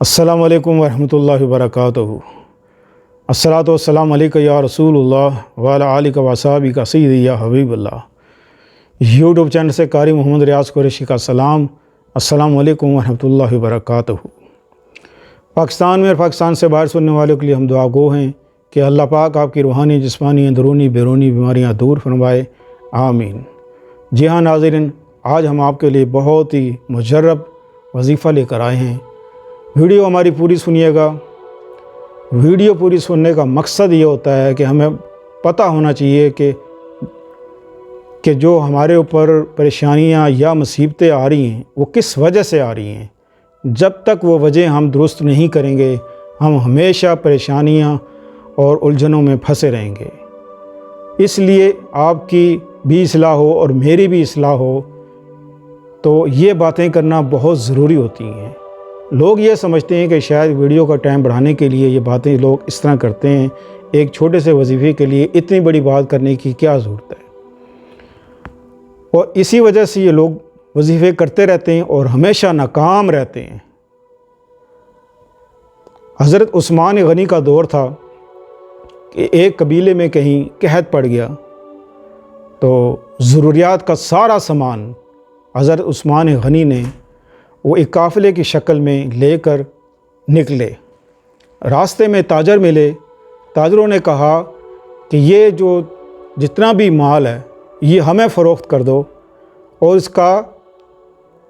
अस्सलामु अलैकुम वरहमतुल्लाहि वबरकातुहू। अस्सलातु वस्सलामु अलैका या रसूलुल्लाह व अला आलिका व असहाबिका सय्यदी या हबीबल्लाह। यूट्यूब चैनल से कारी मोहम्मद रियाज कुरैशी का सलाम। अस्सलामु अलैकुम वरहमतुल्लाहि वबरकातुहू। पाकिस्तान में और पाकिस्तान से बाहर सुनने वालों के लिए हम दुआ गो हैं कि अल्लाह पाक आपकी रूहानी, जिस्मानी, अंदरूनी, बैरूनी बीमारियाँ दूर फरमाए, आमीन। जी हाँ नाज़रीन, आज हम आपके लिए बहुत ही मुजर्रब वजीफ़ा लेकर आए हैं। वीडियो हमारी पूरी सुनिएगा। वीडियो पूरी सुनने का मकसद ये होता है कि हमें पता होना चाहिए कि जो हमारे ऊपर परेशानियां या मुसीबतें आ रही हैं वो किस वजह से आ रही हैं। जब तक वो वजह हम दुरुस्त नहीं करेंगे, हम हमेशा परेशानियां और उलझनों में फंसे रहेंगे। इसलिए आपकी भी इस्लाह हो और मेरी भी इस्लाह हो, तो ये बातें करना बहुत ज़रूरी होती हैं। लोग ये समझते हैं कि शायद वीडियो का टाइम बढ़ाने के लिए ये बातें लोग इस तरह करते हैं। एक छोटे से वजीफ़े के लिए इतनी बड़ी बात करने की क्या ज़रूरत है। और इसी वजह से ये लोग वजीफ़े करते रहते हैं और हमेशा नाकाम रहते हैं। हज़रत उस्मान गनी का दौर था कि एक कबीले में कहीं कहत पड़ गया, तो ज़रूरियात का सारा सामान हज़रत उस्मान गनी ने वो एक काफ़िले की शक्ल में लेकर निकले। रास्ते में ताजर मिले। ताजरों ने कहा कि ये जो जितना भी माल है ये हमें फ़रोख्त कर दो और इसका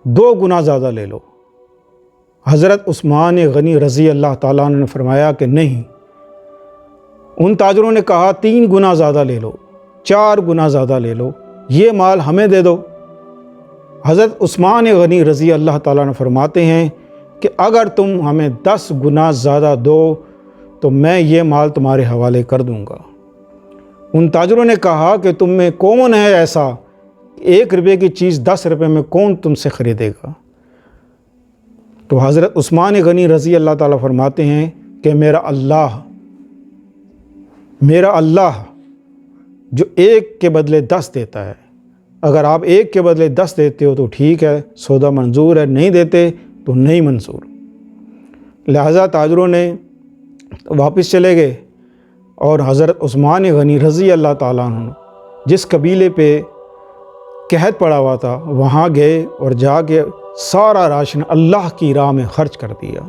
2 गुना ज़्यादा ले लो। हज़रत उस्मान गनी रज़ी अल्लाह ताला ने फरमाया कि नहीं। उन ताजरों ने कहा 3 गुना ज़्यादा ले लो, 4 गुना ज़्यादा ले लो, ये माल हमें दे दो। हज़रत उस्मान गनी रज़ी अल्लाह ताला ने फरमाते हैं कि अगर तुम हमें 10 गुना ज़्यादा दो तो मैं ये माल तुम्हारे हवाले कर दूँगा। उन ताजरों ने कहा कि तुम में कौन है ऐसा, 1 रुपये की चीज़ 10 रुपये में कौन तुमसे ख़रीदेगा। तो हज़रत उस्मान गनी रज़ी अल्लाह ताला फरमाते हैं कि मेरा अल्लाह जो 1 के बदले 10 देता है, अगर आप 1 के बदले 10 देते हो तो ठीक है, सौदा मंजूर है, नहीं देते तो नहीं मंजूर। लिहाजा ताजरों ने वापस चले गए और हज़रत उस्मान गनी रज़ी अल्लाह ताला अन्हु जिस कबीले पे कहत पड़ा हुआ था वहाँ गए और जाके सारा राशन अल्लाह की राह में ख़र्च कर दिया।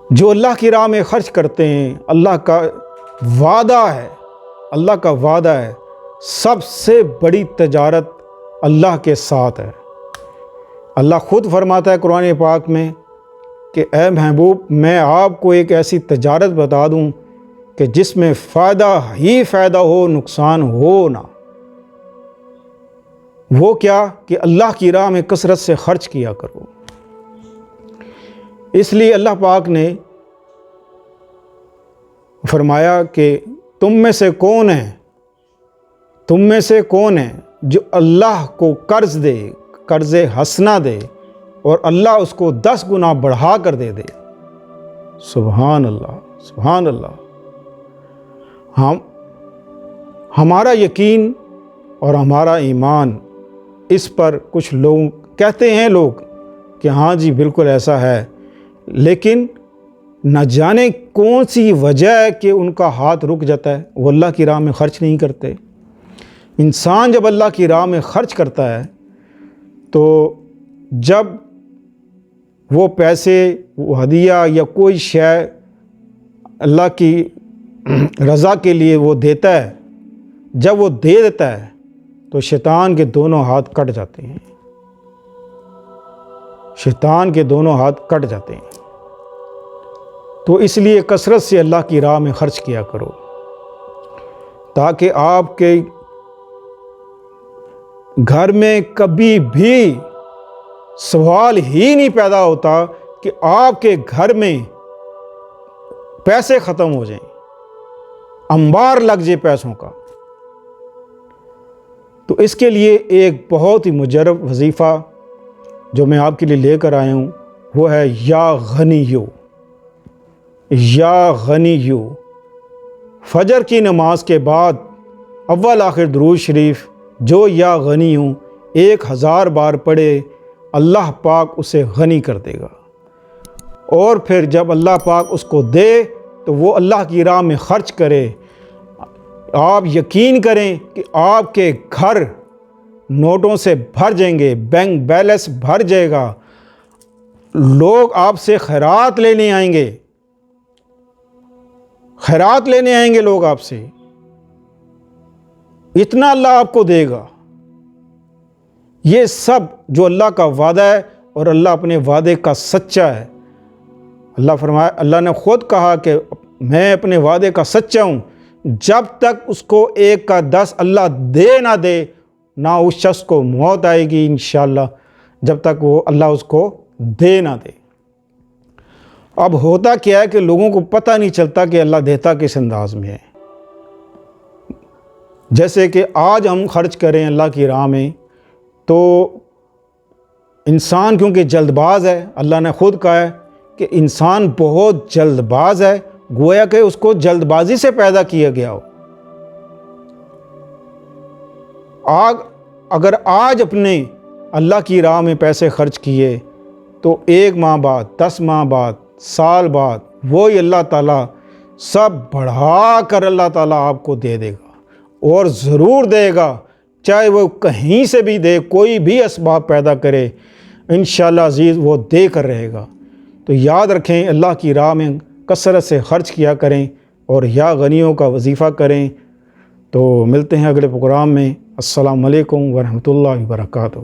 जो अल्लाह की राह में ख़र्च करते हैं, अल्लाह का वादा है, सबसे बड़ी तजारत अल्लाह के साथ है। अल्लाह ख़ुद फरमाता है कुरान पाक में कि ए महबूब, मैं आपको एक ऐसी तजारत बता दूं कि जिसमें फ़ायदा ही फ़ायदा हो, नुकसान हो ना। वो क्या कि अल्लाह की राह में कसरत से ख़र्च किया करो। इसलिए अल्लाह पाक ने फरमाया कि तुम में से कौन है जो अल्लाह को कर्ज़ दे, कर्ज़ हसना दे और अल्लाह उसको 10 गुना बढ़ा कर दे दे। सुभान अल्लाह, सुभान अल्लाह। हमारा यकीन और हमारा ईमान, इस पर कुछ लोग कहते हैं कि हाँ जी बिल्कुल ऐसा है, लेकिन न जाने कौन सी वजह है कि उनका हाथ रुक जाता है, वो अल्लाह की राह में ख़र्च नहीं करते। इंसान जब अल्लाह की राह में ख़र्च करता है तो जब वो पैसे, वो हदिया या कोई शय अल्लाह की रज़ा के लिए वो देता है, जब वो दे देता है तो शैतान के दोनों हाथ कट जाते हैं। शैतान के दोनों हाथ कट जाते हैं। तो इसलिए कसरत से अल्लाह की राह में ख़र्च किया करो, ताकि आपके घर में कभी भी सवाल ही नहीं पैदा होता कि आपके घर में पैसे ख़त्म हो जाएं, अंबार लग जाए पैसों का। तो इसके लिए एक बहुत ही मुजर्रब वजीफ़ा जो मैं आपके लिए लेकर आया हूँ वो है या गनियो। या गनियो फजर की नमाज के बाद अव्वल आखिर दुरूद शरीफ जो या गनी हूँ 1000 बार पढ़े, अल्लाह पाक उसे गनी कर देगा। اور پھر جب اللہ پاک اس کو دے تو وہ اللہ کی راہ میں خرچ کرے۔ آپ یقین کریں کہ آپ کے گھر نوٹوں سے بھر جائیں گے، بینک بیلنس بھر جائے گا، لوگ آپ سے خیرات لینے آئیں گے، خیرات لینے آئیں گے لوگ آپ سے، اتنا اللہ آپ کو دے گا۔ یہ سب جو اللہ کا وعدہ ہے، اور اللہ اپنے وعدے کا سچا ہے۔ اللہ فرمایا، اللہ نے خود کہا کہ میں اپنے وعدے کا سچا ہوں، جب تک اس کو 1 کا 10 اللہ دے نہ دے، نہ اس شخص کو موت آئے گی انشاءاللہ، جب تک وہ اللہ اس کو دے نہ دے۔ اب ہوتا کیا ہے کہ لوگوں کو پتہ نہیں چلتا کہ اللہ دیتا کس انداز میں ہے۔ جیسے کہ آج ہم خرچ کریں اللہ کی راہ میں، تو انسان کیونکہ جلد باز ہے، اللہ نے خود کہا ہے کہ انسان بہت جلد باز ہے، گویا کہ اس کو جلد بازی سے پیدا کیا گیا ہو۔ اگر آج اپنے اللہ کی راہ میں پیسے خرچ کیے تو 1 ماہ بعد، 10 ماہ بعد، سال بعد وہی اللہ تعالیٰ سب بڑھا کر اللہ تعالیٰ آپ کو دے دے گا، اور ضرور دے گا، چاہے وہ کہیں سے بھی دے، کوئی بھی اسباب پیدا کرے، انشاءاللہ عزیز وہ دے کر رہے گا۔ تو یاد رکھیں، اللہ کی راہ میں کثرت سے خرچ کیا کریں اور یا غنیوں کا وظیفہ کریں۔ تو ملتے ہیں اگلے پروگرام میں۔ السلام علیکم ورحمۃ اللہ وبرکاتہ۔